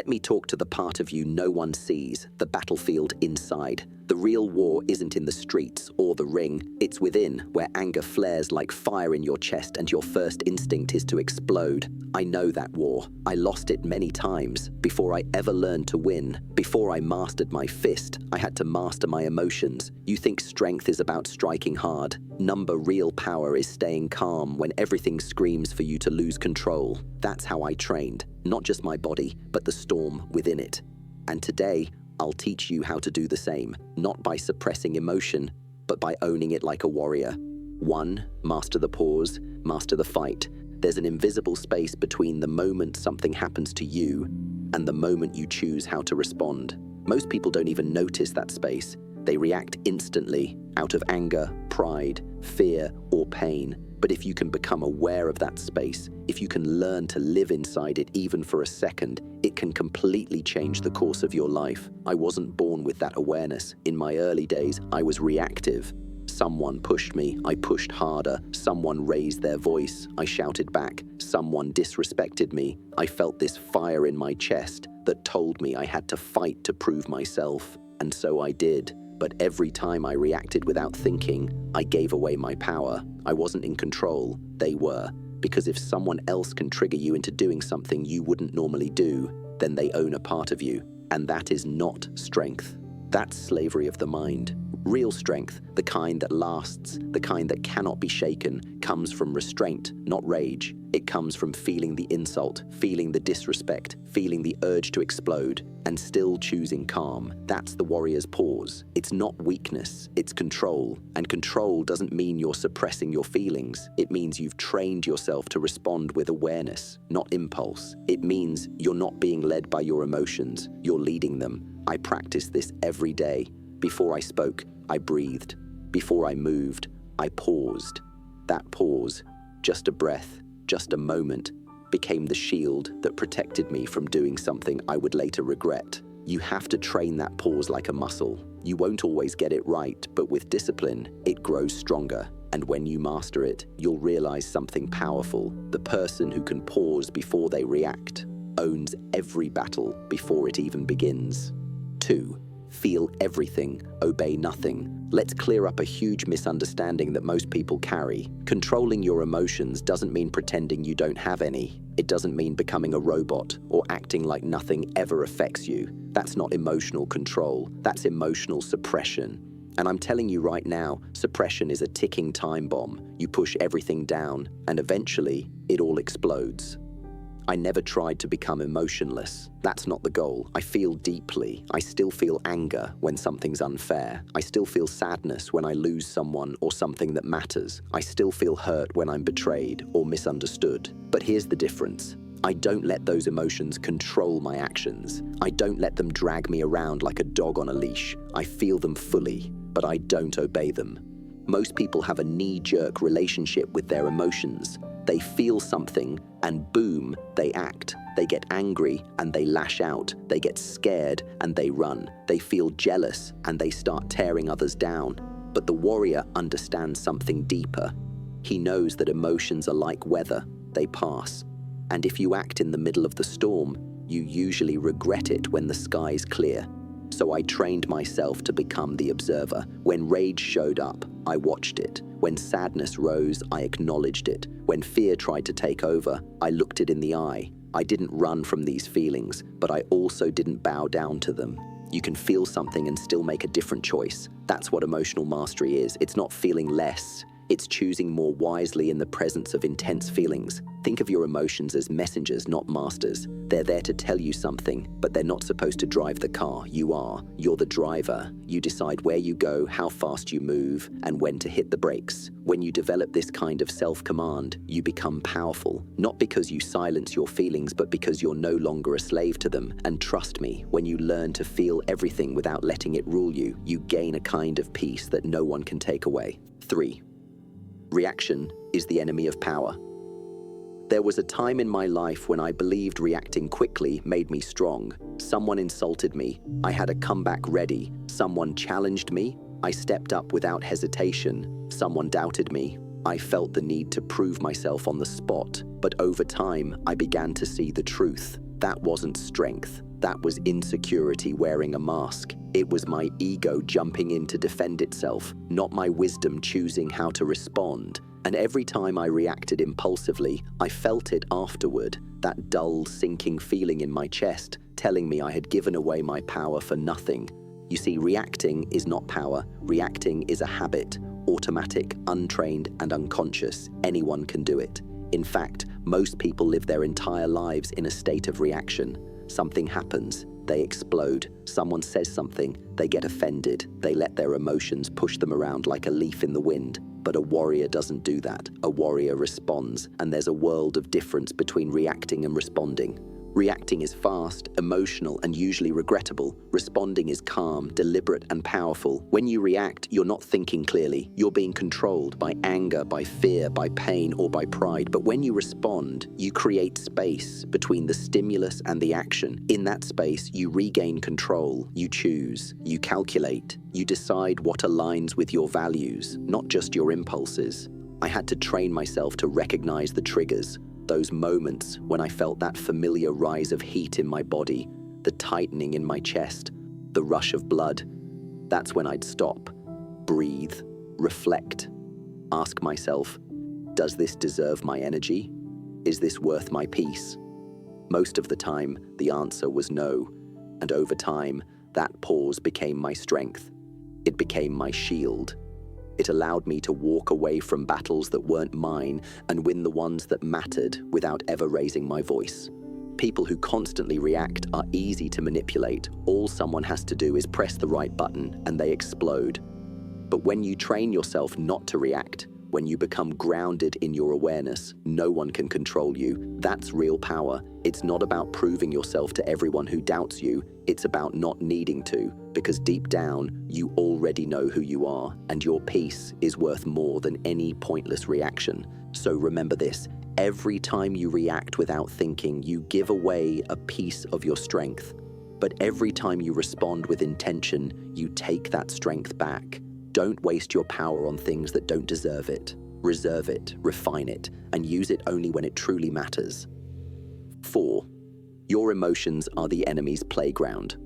Let me talk to the part of you no one sees, the battlefield inside. The real war isn't in the streets or the ring. It's within, where anger flares like fire in your chest and your first instinct is to explode. I know that war. I lost it many times. Before I ever learned to win, before I mastered my fist, I had to master my emotions. You think strength is about striking hard. Real power is staying calm when everything screams for you to lose control. That's how I trained. Not just my body, but the storm within it. And today, I'll teach you how to do the same, not by suppressing emotion, but by owning it like a warrior. 1. Master the pause, master the fight. There's an invisible space between the moment something happens to you and the moment you choose how to respond. Most people don't even notice that space. They react instantly, out of anger, pride, fear, or pain. But if you can become aware of that space, if you can learn to live inside it even for a second, it can completely change the course of your life. I wasn't born with that awareness. In my early days, I was reactive. Someone pushed me, I pushed harder. Someone raised their voice, I shouted back. Someone disrespected me. I felt this fire in my chest that told me I had to fight to prove myself. And so I did. But every time I reacted without thinking, I gave away my power. I wasn't in control, they were. Because if someone else can trigger you into doing something you wouldn't normally do, then they own a part of you. And that is not strength. That's slavery of the mind. Real strength, the kind that lasts, the kind that cannot be shaken, comes from restraint, not rage. It comes from feeling the insult, feeling the disrespect, feeling the urge to explode, and still choosing calm. That's the warrior's pause. It's not weakness, it's control. And control doesn't mean you're suppressing your feelings. It means you've trained yourself to respond with awareness, not impulse. It means you're not being led by your emotions, you're leading them. I practice this every day. Before I spoke, I breathed. Before I moved, I paused. That pause, just a breath, just a moment, became the shield that protected me from doing something I would later regret. You have to train that pause like a muscle. You won't always get it right, but with discipline, it grows stronger. And when you master it, you'll realize something powerful. The person who can pause before they react owns every battle before it even begins. 2. Feel everything, obey nothing. Let's clear up a huge misunderstanding that most people carry. Controlling your emotions doesn't mean pretending you don't have any. It doesn't mean becoming a robot or acting like nothing ever affects you. That's not emotional control. That's emotional suppression. And I'm telling you right now, suppression is a ticking time bomb. You push everything down, and eventually, it all explodes. I never tried to become emotionless. That's not the goal. I feel deeply. I still feel anger when something's unfair. I still feel sadness when I lose someone or something that matters. I still feel hurt when I'm betrayed or misunderstood. But here's the difference. I don't let those emotions control my actions. I don't let them drag me around like a dog on a leash. I feel them fully, but I don't obey them. Most people have a knee-jerk relationship with their emotions. They feel something, and boom, they act. They get angry, and they lash out. They get scared, and they run. They feel jealous, and they start tearing others down. But the warrior understands something deeper. He knows that emotions are like weather. They pass. And if you act in the middle of the storm, you usually regret it when the sky's clear. So I trained myself to become the observer. When rage showed up, I watched it. When sadness rose, I acknowledged it. When fear tried to take over, I looked it in the eye. I didn't run from these feelings, but I also didn't bow down to them. You can feel something and still make a different choice. That's what emotional mastery is. It's not feeling less. It's choosing more wisely in the presence of intense feelings. Think of your emotions as messengers, not masters. They're there to tell you something, but they're not supposed to drive the car. You are. You're the driver. You decide where you go, how fast you move, and when to hit the brakes. When you develop this kind of self-command, you become powerful. Not because you silence your feelings, but because you're no longer a slave to them. And trust me, when you learn to feel everything without letting it rule you, you gain a kind of peace that no one can take away. 3. Reaction is the enemy of power. There was a time in my life when I believed reacting quickly made me strong. Someone insulted me. I had a comeback ready. Someone challenged me. I stepped up without hesitation. Someone doubted me. I felt the need to prove myself on the spot. But over time, I began to see the truth. That wasn't strength. That was insecurity wearing a mask. It was my ego jumping in to defend itself, not my wisdom choosing how to respond. And every time I reacted impulsively, I felt it afterward, that dull, sinking feeling in my chest, telling me I had given away my power for nothing. You see, reacting is not power. Reacting is a habit, automatic, untrained, and unconscious. Anyone can do it. In fact, most people live their entire lives in a state of reaction. Something happens, they explode. Someone says something, they get offended. They let their emotions push them around like a leaf in the wind. But a warrior doesn't do that. A warrior responds, and there's a world of difference between reacting and responding. Reacting is fast, emotional, and usually regrettable. Responding is calm, deliberate, and powerful. When you react, you're not thinking clearly. You're being controlled by anger, by fear, by pain, or by pride. But when you respond, you create space between the stimulus and the action. In that space, you regain control. You choose. You calculate. You decide what aligns with your values, not just your impulses. I had to train myself to recognize the triggers. Those moments when I felt that familiar rise of heat in my body, the tightening in my chest, the rush of blood. That's when I'd stop, breathe, reflect, ask myself, does this deserve my energy? Is this worth my peace? Most of the time, the answer was no. And over time, that pause became my strength. It became my shield. It allowed me to walk away from battles that weren't mine and win the ones that mattered without ever raising my voice. People who constantly react are easy to manipulate. All someone has to do is press the right button and they explode. But when you train yourself not to react, when you become grounded in your awareness, no one can control you. That's real power. It's not about proving yourself to everyone who doubts you. It's about not needing to, because deep down, you already know who you are, and your peace is worth more than any pointless reaction. So remember this, every time you react without thinking, you give away a piece of your strength. But every time you respond with intention, you take that strength back. Don't waste your power on things that don't deserve it. Reserve it, refine it, and use it only when it truly matters. 4. Your emotions are the enemy's playground.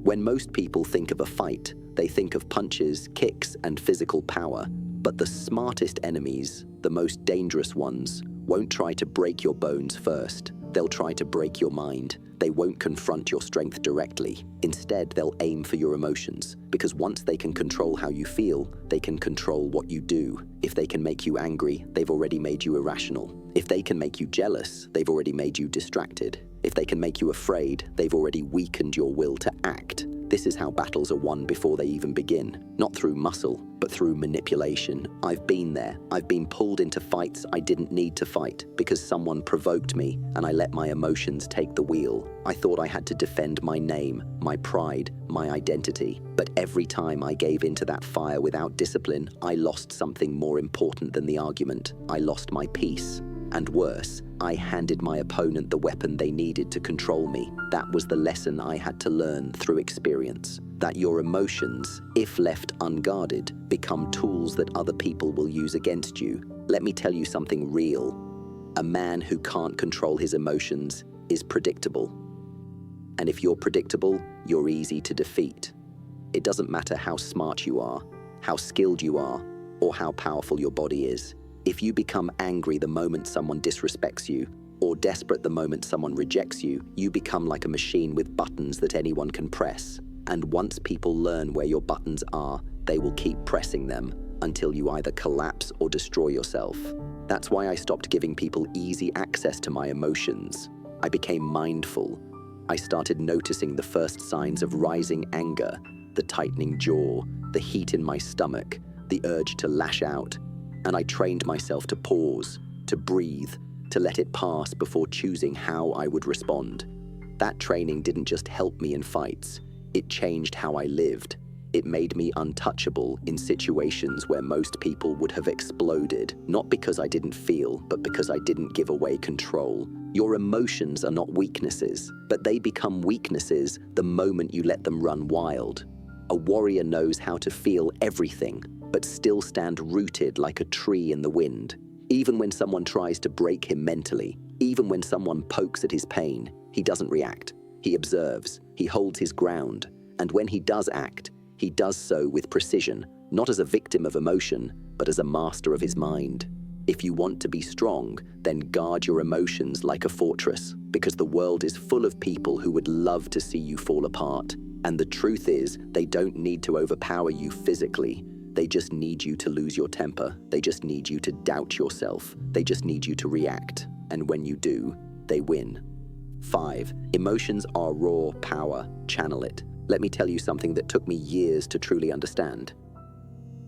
When most people think of a fight, they think of punches, kicks, and physical power. But the smartest enemies, the most dangerous ones, won't try to break your bones first. They'll try to break your mind. They won't confront your strength directly. Instead, they'll aim for your emotions, because once they can control how you feel, they can control what you do. If they can make you angry, they've already made you irrational. If they can make you jealous, they've already made you distracted. If they can make you afraid, they've already weakened your will to act. This is how battles are won before they even begin. Not through muscle, but through manipulation. I've been there. I've been pulled into fights I didn't need to fight because someone provoked me and I let my emotions take the wheel. I thought I had to defend my name, my pride, my identity. But every time I gave into that fire without discipline, I lost something more important than the argument. I lost my peace. And worse, I handed my opponent the weapon they needed to control me. That was the lesson I had to learn through experience. That your emotions, if left unguarded, become tools that other people will use against you. Let me tell you something real. A man who can't control his emotions is predictable. And if you're predictable, you're easy to defeat. It doesn't matter how smart you are, how skilled you are, or how powerful your body is. If you become angry the moment someone disrespects you, or desperate the moment someone rejects you, you become like a machine with buttons that anyone can press. And once people learn where your buttons are, they will keep pressing them until you either collapse or destroy yourself. That's why I stopped giving people easy access to my emotions. I became mindful. I started noticing the first signs of rising anger, the tightening jaw, the heat in my stomach, the urge to lash out. And I trained myself to pause, to breathe, to let it pass before choosing how I would respond. That training didn't just help me in fights, it changed how I lived. It made me untouchable in situations where most people would have exploded, not because I didn't feel, but because I didn't give away control. Your emotions are not weaknesses, but they become weaknesses the moment you let them run wild. A warrior knows how to feel everything, but still stand rooted like a tree in the wind. Even when someone tries to break him mentally, even when someone pokes at his pain, he doesn't react. He observes, he holds his ground, and when he does act, he does so with precision, not as a victim of emotion, but as a master of his mind. If you want to be strong, then guard your emotions like a fortress, because the world is full of people who would love to see you fall apart. And the truth is, they don't need to overpower you physically. They just need you to lose your temper. They just need you to doubt yourself. They just need you to react. And when you do, they win. 5. Emotions are raw power. Channel it. Let me tell you something that took me years to truly understand.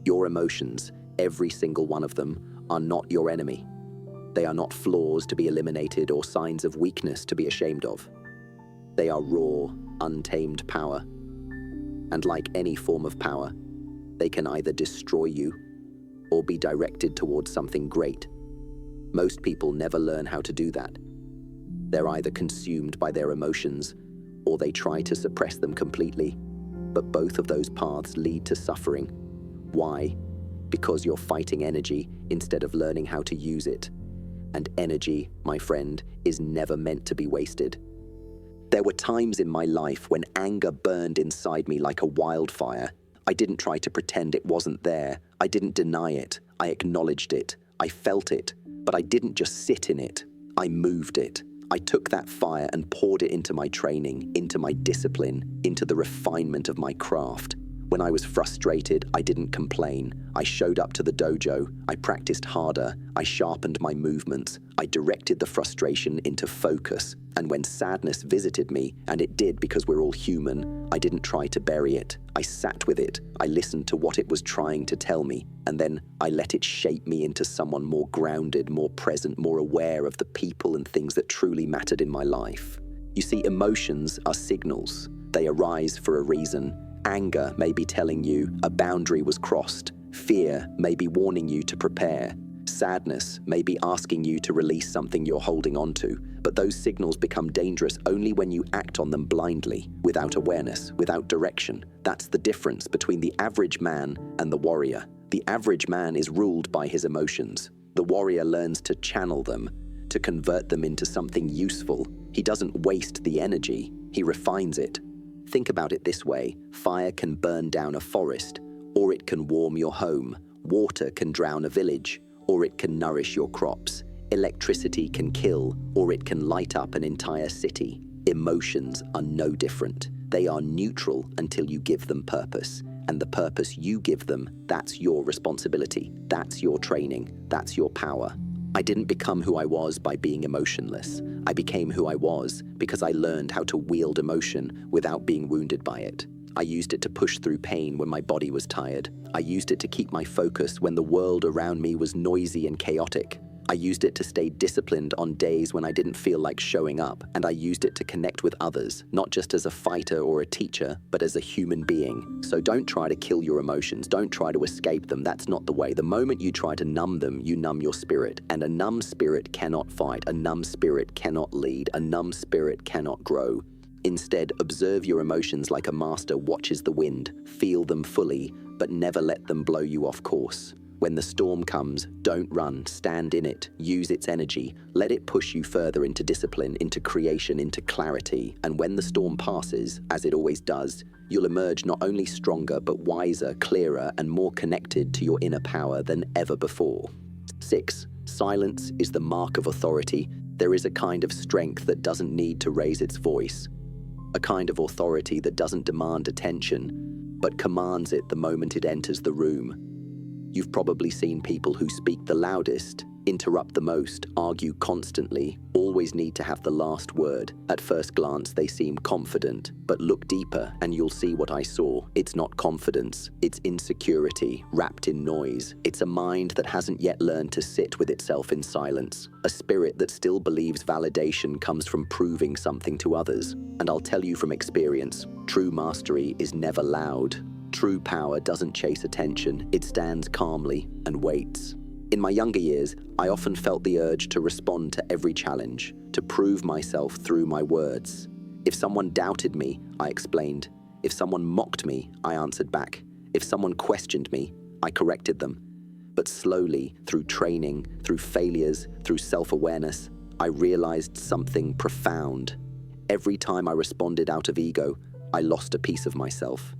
Your emotions, every single one of them, are not your enemy. They are not flaws to be eliminated or signs of weakness to be ashamed of. They are raw, untamed power. And like any form of power, they can either destroy you or be directed towards something great. Most people never learn how to do that. They're either consumed by their emotions or they try to suppress them completely. But both of those paths lead to suffering. Why? Because you're fighting energy instead of learning how to use it. And energy, my friend, is never meant to be wasted. There were times in my life when anger burned inside me like a wildfire. I didn't try to pretend it wasn't there. I didn't deny it. I acknowledged it. I felt it. But I didn't just sit in it. I moved it. I took that fire and poured it into my training, into my discipline, into the refinement of my craft. When I was frustrated, I didn't complain. I showed up to the dojo. I practiced harder. I sharpened my movements. I directed the frustration into focus. And when sadness visited me, and it did because we're all human, I didn't try to bury it. I sat with it. I listened to what it was trying to tell me. And then I let it shape me into someone more grounded, more present, more aware of the people and things that truly mattered in my life. You see, emotions are signals. They arise for a reason. Anger may be telling you a boundary was crossed. Fear may be warning you to prepare. Sadness may be asking you to release something you're holding on to. But those signals become dangerous only when you act on them blindly, without awareness, without direction. That's the difference between the average man and the warrior. The average man is ruled by his emotions. The warrior learns to channel them, to convert them into something useful. He doesn't waste the energy, he refines it. Think about it this way: fire can burn down a forest, or it can warm your home. Water can drown a village, or it can nourish your crops. Electricity can kill, or it can light up an entire city. Emotions are no different. They are neutral until you give them purpose. And the purpose you give them, that's your responsibility. That's your training. That's your power. I didn't become who I was by being emotionless. I became who I was because I learned how to wield emotion without being wounded by it. I used it to push through pain when my body was tired. I used it to keep my focus when the world around me was noisy and chaotic. I used it to stay disciplined on days when I didn't feel like showing up, and I used it to connect with others, not just as a fighter or a teacher, but as a human being. So don't try to kill your emotions. Don't try to escape them. That's not the way. The moment you try to numb them, you numb your spirit, and a numb spirit cannot fight. A numb spirit cannot lead. A numb spirit cannot grow. Instead, observe your emotions like a master watches the wind. Feel them fully, but never let them blow you off course. When the storm comes, don't run, stand in it, use its energy, let it push you further into discipline, into creation, into clarity. And when the storm passes, as it always does, you'll emerge not only stronger, but wiser, clearer, and more connected to your inner power than ever before. 6. Silence is the mark of authority. There is a kind of strength that doesn't need to raise its voice. A kind of authority that doesn't demand attention, but commands it the moment it enters the room. You've probably seen people who speak the loudest, interrupt the most, argue constantly, always need to have the last word. At first glance, they seem confident, but look deeper and you'll see what I saw. It's not confidence, it's insecurity, wrapped in noise. It's a mind that hasn't yet learned to sit with itself in silence. A spirit that still believes validation comes from proving something to others. And I'll tell you from experience, true mastery is never loud. True power doesn't chase attention, it stands calmly and waits. In my younger years, I often felt the urge to respond to every challenge, to prove myself through my words. If someone doubted me, I explained. If someone mocked me, I answered back. If someone questioned me, I corrected them. But slowly, through training, through failures, through self-awareness, I realized something profound. Every time I responded out of ego, I lost a piece of myself.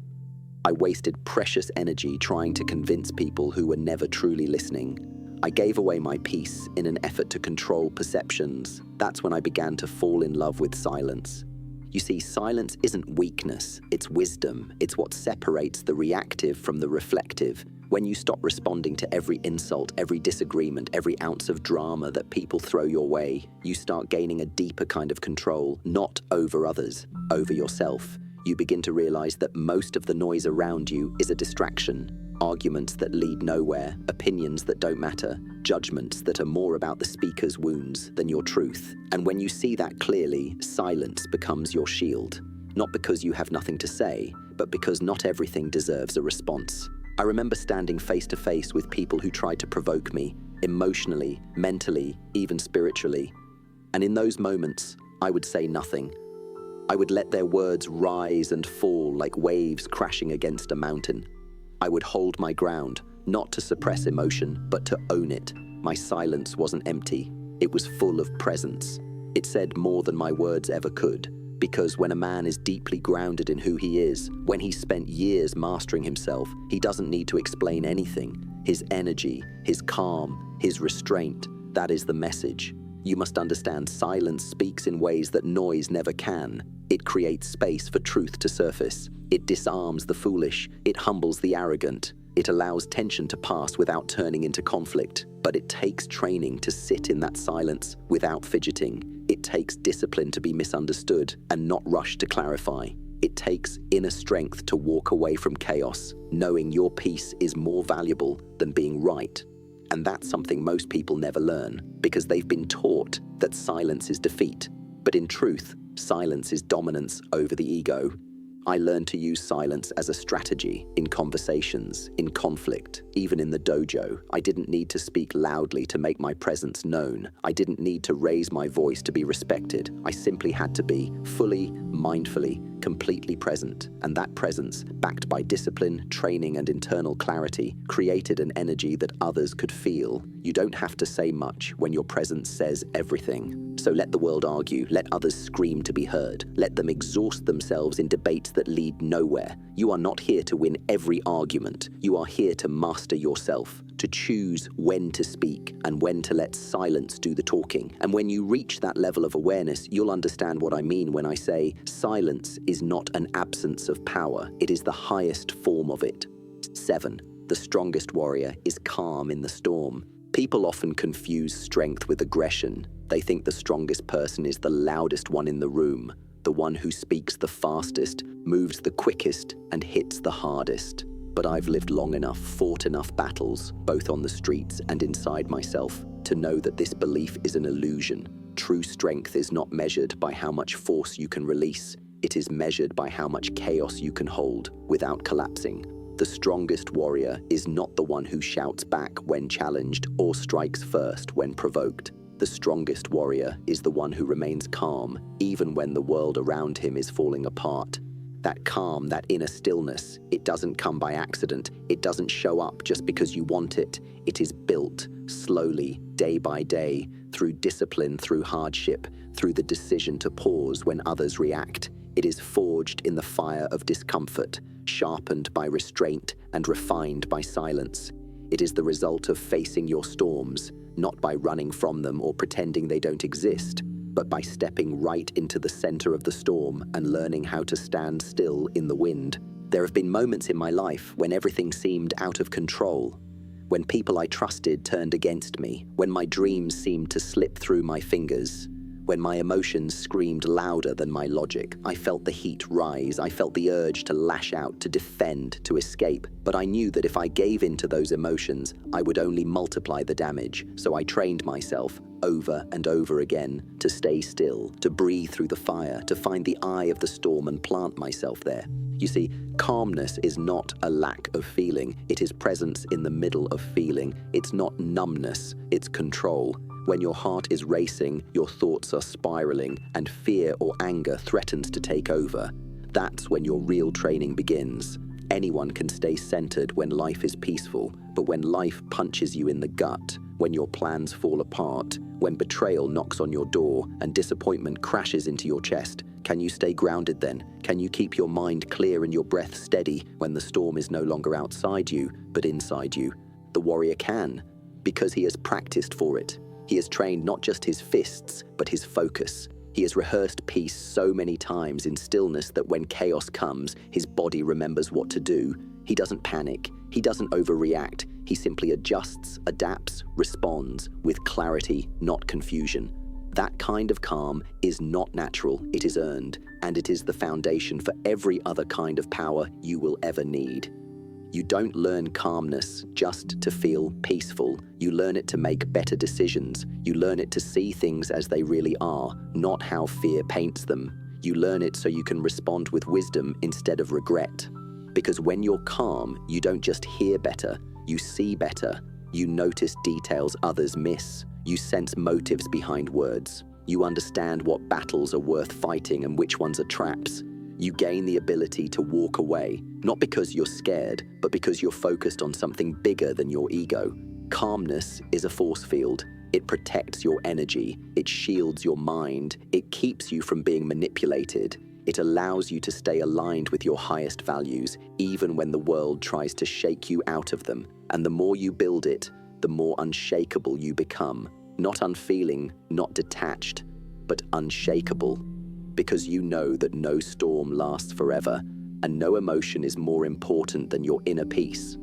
I wasted precious energy trying to convince people who were never truly listening. I gave away my peace in an effort to control perceptions. That's when I began to fall in love with silence. You see, silence isn't weakness, it's wisdom. It's what separates the reactive from the reflective. When you stop responding to every insult, every disagreement, every ounce of drama that people throw your way, you start gaining a deeper kind of control, not over others, over yourself. You begin to realize that most of the noise around you is a distraction. Arguments that lead nowhere, opinions that don't matter, judgments that are more about the speaker's wounds than your truth. And when you see that clearly, silence becomes your shield. Not because you have nothing to say, but because not everything deserves a response. I remember standing face to face with people who tried to provoke me, emotionally, mentally, even spiritually. And in those moments, I would say nothing. I would let their words rise and fall like waves crashing against a mountain. I would hold my ground, not to suppress emotion, but to own it. My silence wasn't empty. It was full of presence. It said more than my words ever could. Because when a man is deeply grounded in who he is, when he's spent years mastering himself, he doesn't need to explain anything. His energy, his calm, his restraint, that is the message. You must understand silence speaks in ways that noise never can. It creates space for truth to surface. It disarms the foolish. It humbles the arrogant. It allows tension to pass without turning into conflict. But it takes training to sit in that silence without fidgeting. It takes discipline to be misunderstood and not rush to clarify. It takes inner strength to walk away from chaos, knowing your peace is more valuable than being right. And that's something most people never learn, because they've been taught that silence is defeat. But in truth, silence is dominance over the ego. I learned to use silence as a strategy in conversations, in conflict, even in the dojo. I didn't need to speak loudly to make my presence known. I didn't need to raise my voice to be respected. I simply had to be fully, mindfully, completely present. And that presence, backed by discipline, training, and internal clarity, created an energy that others could feel. You don't have to say much when your presence says everything. So let the world argue, let others scream to be heard, let them exhaust themselves in debates that lead nowhere. You are not here to win every argument. You are here to master yourself, to choose when to speak and when to let silence do the talking. And when you reach that level of awareness, you'll understand what I mean when I say silence is not an absence of power. It is the highest form of it. 7. The strongest warrior is calm in the storm. People often confuse strength with aggression. They think the strongest person is the loudest one in the room, the one who speaks the fastest, moves the quickest, and hits the hardest. But I've lived long enough, fought enough battles, both on the streets and inside myself, to know that this belief is an illusion. True strength is not measured by how much force you can release. It is measured by how much chaos you can hold without collapsing. The strongest warrior is not the one who shouts back when challenged or strikes first when provoked. The strongest warrior is the one who remains calm, even when the world around him is falling apart. That calm, that inner stillness, it doesn't come by accident. It doesn't show up just because you want it. It is built slowly, day by day, through discipline, through hardship, through the decision to pause when others react. It is forged in the fire of discomfort, sharpened by restraint and refined by silence. It is the result of facing your storms, not by running from them or pretending they don't exist, but by stepping right into the center of the storm and learning how to stand still in the wind. There have been moments in my life when everything seemed out of control, when people I trusted turned against me, when my dreams seemed to slip through my fingers, when my emotions screamed louder than my logic. I felt the heat rise. I felt the urge to lash out, to defend, to escape. But I knew that if I gave in to those emotions, I would only multiply the damage. So I trained myself over and over again to stay still, to breathe through the fire, to find the eye of the storm and plant myself there. You see, calmness is not a lack of feeling. It is presence in the middle of feeling. It's not numbness, it's control. When your heart is racing, your thoughts are spiraling, and fear or anger threatens to take over, that's when your real training begins. Anyone can stay centered when life is peaceful, but when life punches you in the gut, when your plans fall apart, when betrayal knocks on your door and disappointment crashes into your chest, Can you stay grounded then? Can you keep your mind clear and your breath steady when the storm is no longer outside you, but inside you? The warrior can, because he has practiced for it. He has trained not just his fists, but his focus. He has rehearsed peace so many times in stillness that when chaos comes, his body remembers what to do. He doesn't panic. He doesn't overreact. He simply adjusts, adapts, responds with clarity, not confusion. That kind of calm is not natural, it is earned, and it is the foundation for every other kind of power you will ever need. You don't learn calmness just to feel peaceful. You learn it to make better decisions. You learn it to see things as they really are, not how fear paints them. You learn it so you can respond with wisdom instead of regret. Because when you're calm, you don't just hear better, you see better. You notice details others miss. You sense motives behind words. You understand what battles are worth fighting and which ones are traps. You gain the ability to walk away, not because you're scared, but because you're focused on something bigger than your ego. Calmness is a force field. It protects your energy. It shields your mind. It keeps you from being manipulated. It allows you to stay aligned with your highest values, even when the world tries to shake you out of them. And the more you build it, the more unshakable you become. Not unfeeling, not detached, but unshakable. Because you know that no storm lasts forever, and no emotion is more important than your inner peace.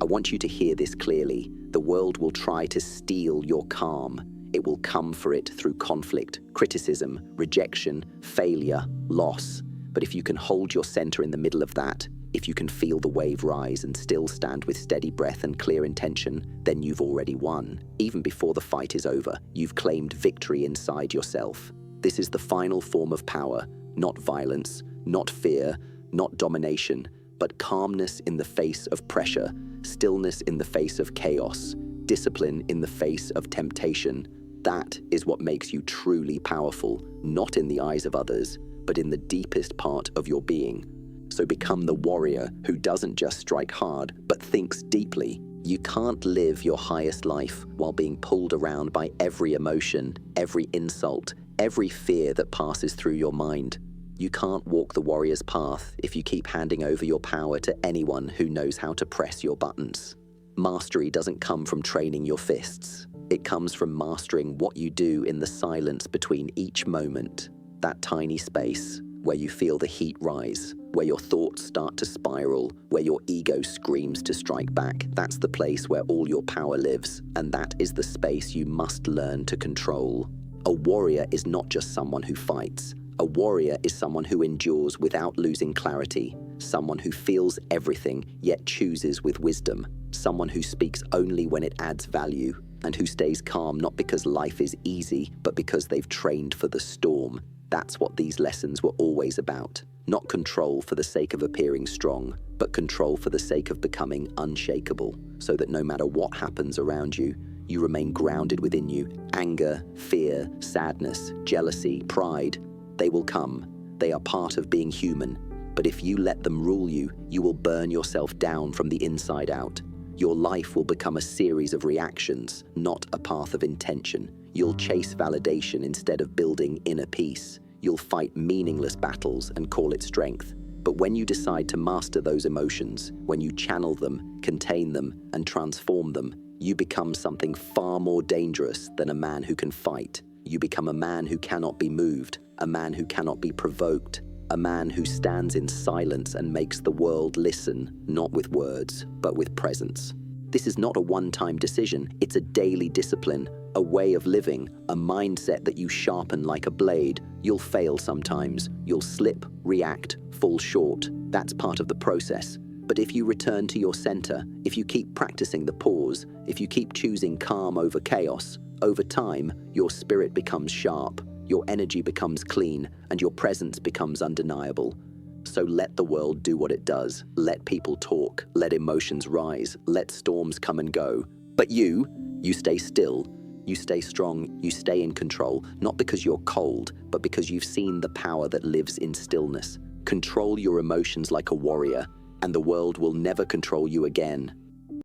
I want you to hear this clearly. The world will try to steal your calm. It will come for it through conflict, criticism, rejection, failure, loss. But if you can hold your center in the middle of that, if you can feel the wave rise and still stand with steady breath and clear intention, then you've already won. Even before the fight is over, you've claimed victory inside yourself. This is the final form of power, not violence, not fear, not domination, but calmness in the face of pressure, stillness in the face of chaos, discipline in the face of temptation. That is what makes you truly powerful, not in the eyes of others, but in the deepest part of your being. So become the warrior who doesn't just strike hard, but thinks deeply. You can't live your highest life while being pulled around by every emotion, every insult, every fear that passes through your mind. You can't walk the warrior's path if you keep handing over your power to anyone who knows how to press your buttons. Mastery doesn't come from training your fists. It comes from mastering what you do in the silence between each moment. That tiny space where you feel the heat rise, where your thoughts start to spiral, where your ego screams to strike back. That's the place where all your power lives, and that is the space you must learn to control. A warrior is not just someone who fights. A warrior is someone who endures without losing clarity, someone who feels everything yet chooses with wisdom, someone who speaks only when it adds value, and who stays calm not because life is easy, but because they've trained for the storm. That's what these lessons were always about. Not control for the sake of appearing strong, but control for the sake of becoming unshakable, so that no matter what happens around you, you remain grounded within you. Anger, fear, sadness, jealousy, pride, they will come. They are part of being human. But if you let them rule you, you will burn yourself down from the inside out. Your life will become a series of reactions, not a path of intention. You'll chase validation instead of building inner peace. You'll fight meaningless battles and call it strength. But when you decide to master those emotions, when you channel them, contain them, and transform them, you become something far more dangerous than a man who can fight. You become a man who cannot be moved, a man who cannot be provoked, a man who stands in silence and makes the world listen, not with words, but with presence. This is not a one-time decision, it's a daily discipline, a way of living, a mindset that you sharpen like a blade. You'll fail sometimes, you'll slip, react, fall short. That's part of the process. But if you return to your center, if you keep practicing the pause, if you keep choosing calm over chaos, over time, your spirit becomes sharp, your energy becomes clean, and your presence becomes undeniable. So let the world do what it does. Let people talk, let emotions rise, let storms come and go. But you stay still, you stay strong, you stay in control, not because you're cold, but because you've seen the power that lives in stillness. Control your emotions like a warrior, and the world will never control you again.